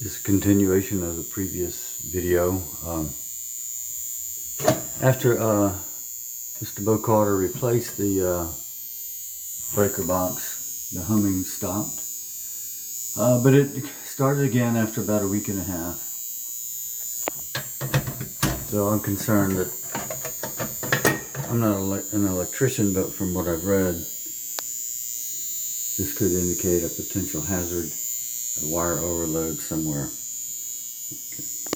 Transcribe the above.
is a continuation of the previous video. After Mr. Bocarter replaced the breaker box, the humming stopped. But it started again after about a week and a half. So I'm concerned that, I'm not an electrician, but from what I've read, this could indicate a potential hazard, a wire overload somewhere. Okay.